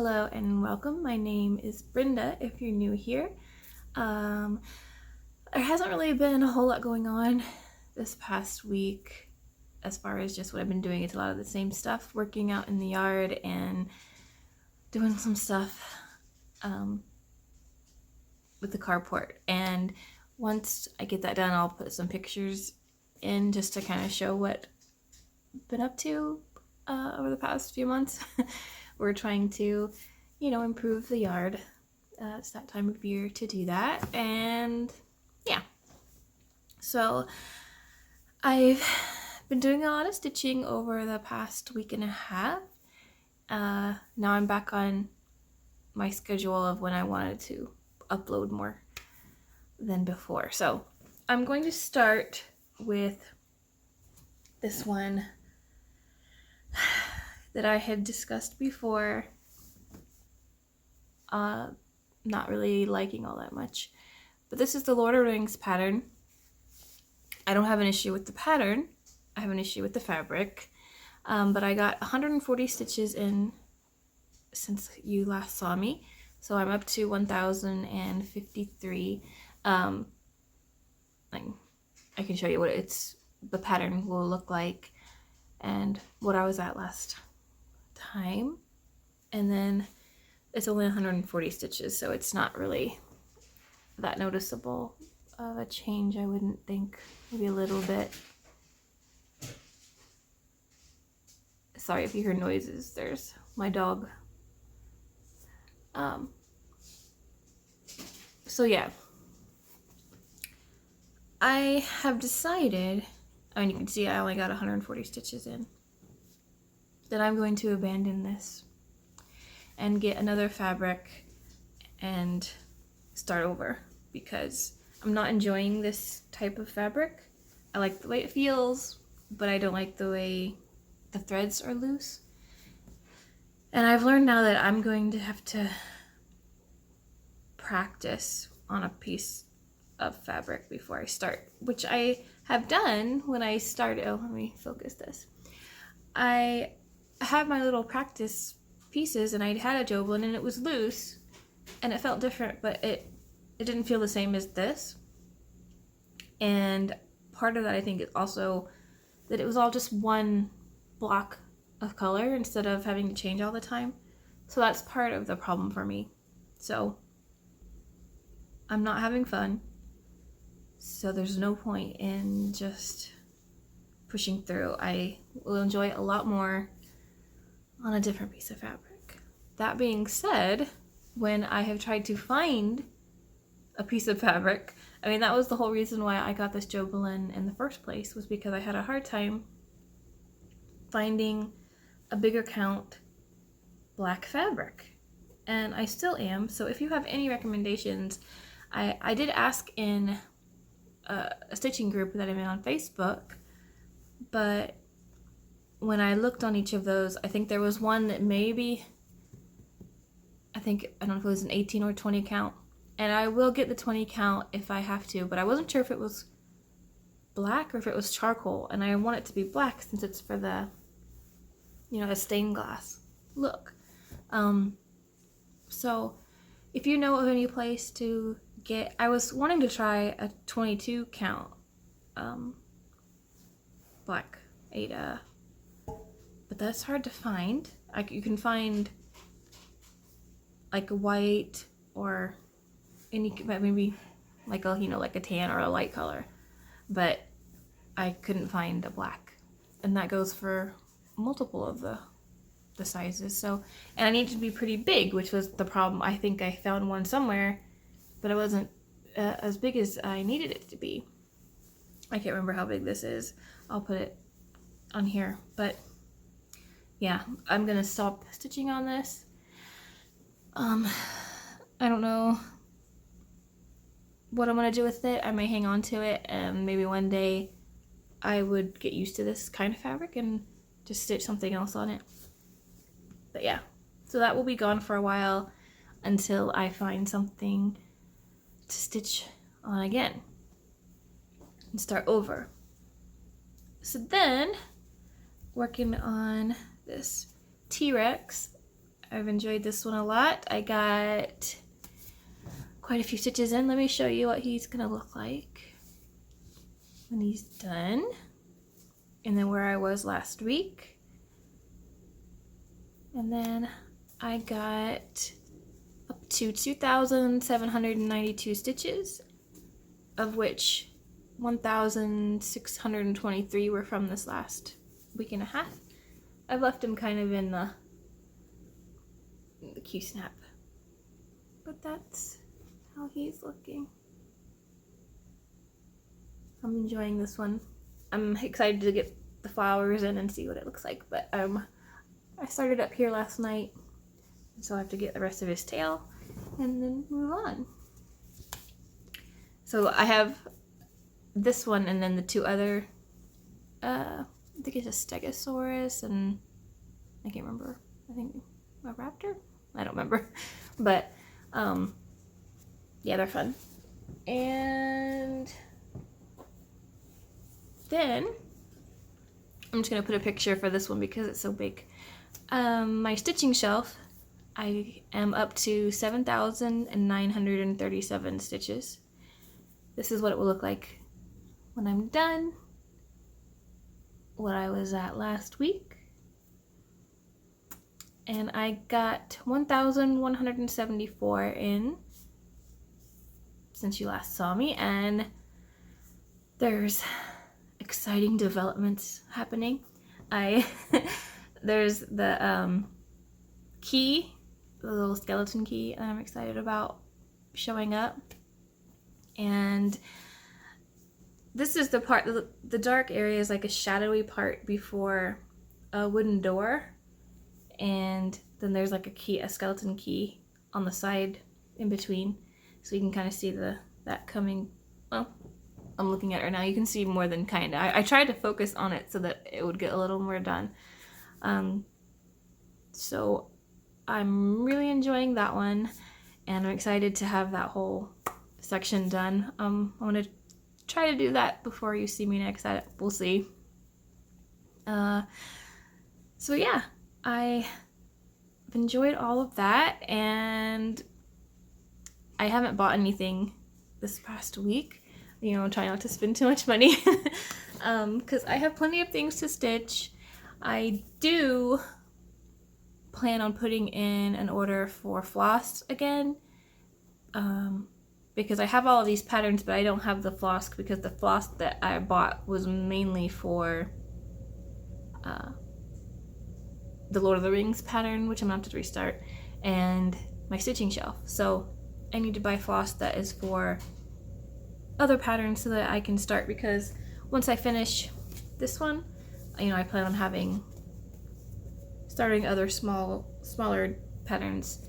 Hello and welcome. My name is Brenda if you're new here. There hasn't really been a whole lot going on this past week as far as just what I've been doing. It's a lot of the same stuff, working out in the yard and doing some stuff with the carport. And once I get that done, I'll put some pictures in just to kind of show what I've been up to over the past few months. We're trying to, improve the yard. It's that time of year to do that. And yeah. So I've been doing a lot of stitching over the past week and a half. Now I'm back on my schedule of when I wanted to upload more than before. So I'm going to start with this one that I had discussed before, not really liking all that much. But this is the Lord of the Rings pattern. I don't have an issue with the pattern. I have an issue with the fabric. But I got 140 stitches in since you last saw me. So I'm up to 1,053. I can show you what the pattern will look like and what I was at last time. And then it's only 140 stitches, so it's not really that noticeable of a change, I wouldn't think. Maybe a little bit. Sorry if you hear noises, there's my dog. So yeah, I have decided, you can see I only got 140 stitches in, that I'm going to abandon this and get another fabric and start over, because I'm not enjoying this type of fabric. I like the way it feels, but I don't like the way the threads are loose. And I've learned now that I'm going to have to practice on a piece of fabric before I start, which I have done when I started. Oh, let me focus this. I had my little practice pieces and I had a Joblin and it was loose and it felt different, but it didn't feel the same as this. And part of that, I think, is also that it was all just one block of color instead of having to change all the time. So that's part of the problem for me. So I'm not having fun. So there's no point in just pushing through. I will enjoy it a lot more on a different piece of fabric. That being said, when I have tried to find a piece of fabric, that was the whole reason why I got this Joblin in the first place, was because I had a hard time finding a bigger count black fabric. And I still am. So if you have any recommendations, I did ask in a stitching group that I'm in on Facebook, but when I looked on each of those, I think there was one that maybe, I don't know if it was an 18 or 20 count. And I will get the 20 count if I have to, but I wasn't sure if it was black or if it was charcoal. And I want it to be black since it's for the, a stained glass look. So if you know of any place to get, I was wanting to try a 22 count black Ada, but that's hard to find. You can find like a white or any, maybe like a tan or a light color, but I couldn't find a black, and that goes for multiple of the sizes. So, and I needed to be pretty big, which was the problem. I think I found one somewhere, but it wasn't as big as I needed it to be. I can't remember how big this is. I'll put it on here, but yeah, I'm gonna stop stitching on this. I don't know what I'm gonna do with it. I may hang on to it, and maybe one day I would get used to this kind of fabric and just stitch something else on it. But yeah, so that will be gone for a while until I find something to stitch on again and start over. So then, working on this T-Rex, I've enjoyed this one a lot. I got quite a few stitches in. Let me show you what he's gonna look like when he's done. And then where I was last week. And then I got up to 2,792 stitches, of which 1,623 were from this last week and a half. I've left him kind of in the Q-snap, but that's how he's looking. I'm enjoying this one. I'm excited to get the flowers in and see what it looks like, but I started up here last night, so I have to get the rest of his tail and then move on. So I have this one and then the two other, I think it's a Stegosaurus and I can't remember, I think a raptor? I don't remember, but yeah, they're fun. And then I'm just gonna put a picture for this one because it's so big. My stitching shelf, I am up to 7,937 stitches. This is what it will look like when I'm done. What I was at last week. And I got 1,174 in since you last saw me, and there's exciting developments happening. There's the key, the little skeleton key that I'm excited about showing up. And this is the part, the dark area is like a shadowy part before a wooden door. And then there's like a key, a skeleton key on the side in between. So you can kind of see that coming, well, I'm looking at it right now. You can see more than kind of. I tried to focus on it so that it would get a little more done. So I'm really enjoying that one, and I'm excited to have that whole section done. I want to try to do that before you see me next. We'll see. So yeah, I've enjoyed all of that, and I haven't bought anything this past week. You know, try not to spend too much money because I have plenty of things to stitch. I do plan on putting in an order for floss again because I have all of these patterns, but I don't have the floss because the floss that I bought was mainly for the Lord of the Rings pattern, which I'm gonna have to restart, and my stitching shelf. So I need to buy floss that is for other patterns so that I can start, because once I finish this one, you know, I plan on starting other smaller patterns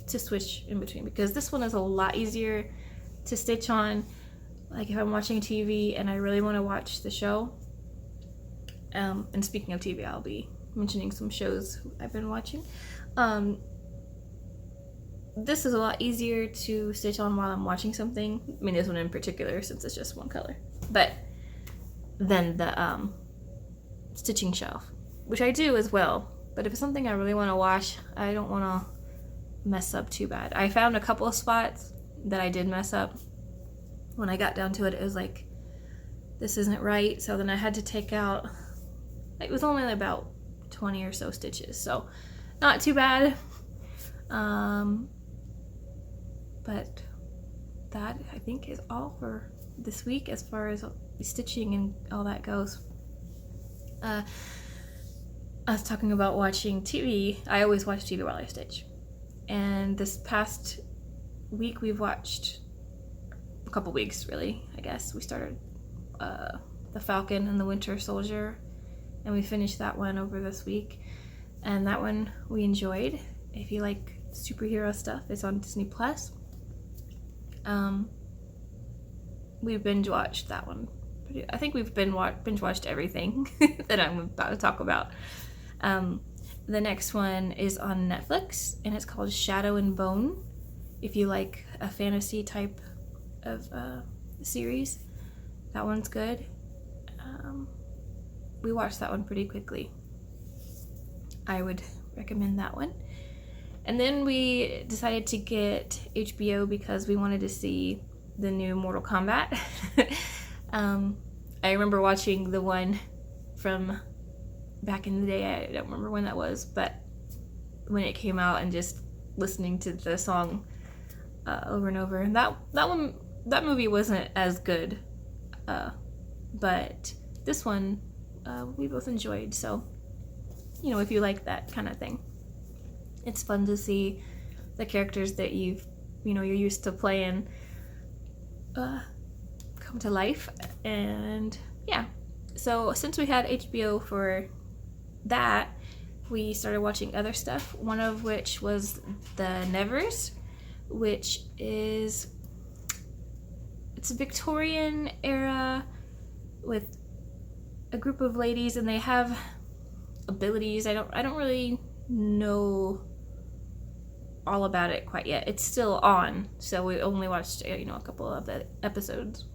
to switch in between, because this one is a lot easier to stitch on. Like if I'm watching TV and I really want to watch the show, and speaking of TV, I'll be mentioning some shows I've been watching. This is a lot easier to stitch on while I'm watching something. I mean, this one in particular, since it's just one color. But then the stitching shelf, which I do as well. But if it's something I really want to wash, I don't want to mess up too bad. I found a couple of spots that I did mess up. When I got down to it, it was like, this isn't right. So then I had to take out, it was only about 20 or so stitches. So not too bad. But that, I think, is all for this week as far as stitching and all that goes. I was talking about watching TV. I always watch TV while I stitch. And this past week we've watched, a couple weeks really, I guess. We started The Falcon and the Winter Soldier, and we finished that one over this week. And that one we enjoyed. If you like superhero stuff, it's on Disney Plus. We binge watched that one. I think we've binge watched everything that I'm about to talk about. The next one is on Netflix, and it's called Shadow and Bone. If you like a fantasy type of series, that one's good. We watched that one pretty quickly. I would recommend that one. And then we decided to get HBO because we wanted to see the new Mortal Kombat. I remember watching the one from back in the day. I don't remember when that was, but when it came out and just listening to the song over and over. And that movie wasn't as good, but this one we both enjoyed. So, you know, if you like that kind of thing, it's fun to see the characters that you're used to playing come to life. And yeah, so since we had HBO for that, we started watching other stuff, one of which was The Nevers, which is, it's a Victorian era with a group of ladies, and they have abilities. I don't really know all about it quite yet. It's still on, so we only watched a couple of the episodes,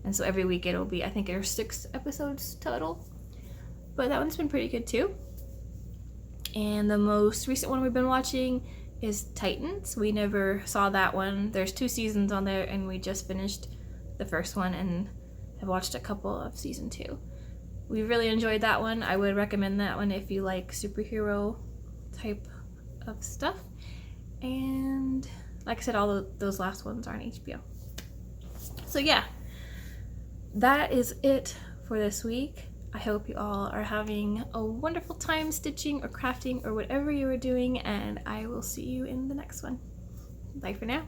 and so every week it'll be, I think there's 6 episodes total, but that one's been pretty good too. And the most recent one we've been watching is Titans. We never saw that one. There's 2 seasons on there, and we just finished the first one and have watched a couple of season 2. We really enjoyed that one. I would recommend that one if you like superhero type of stuff. And like I said, all of those last ones are on HBO. So yeah, that is it for this week. I hope you all are having a wonderful time stitching or crafting or whatever you are doing, and I will see you in the next one. Bye for now.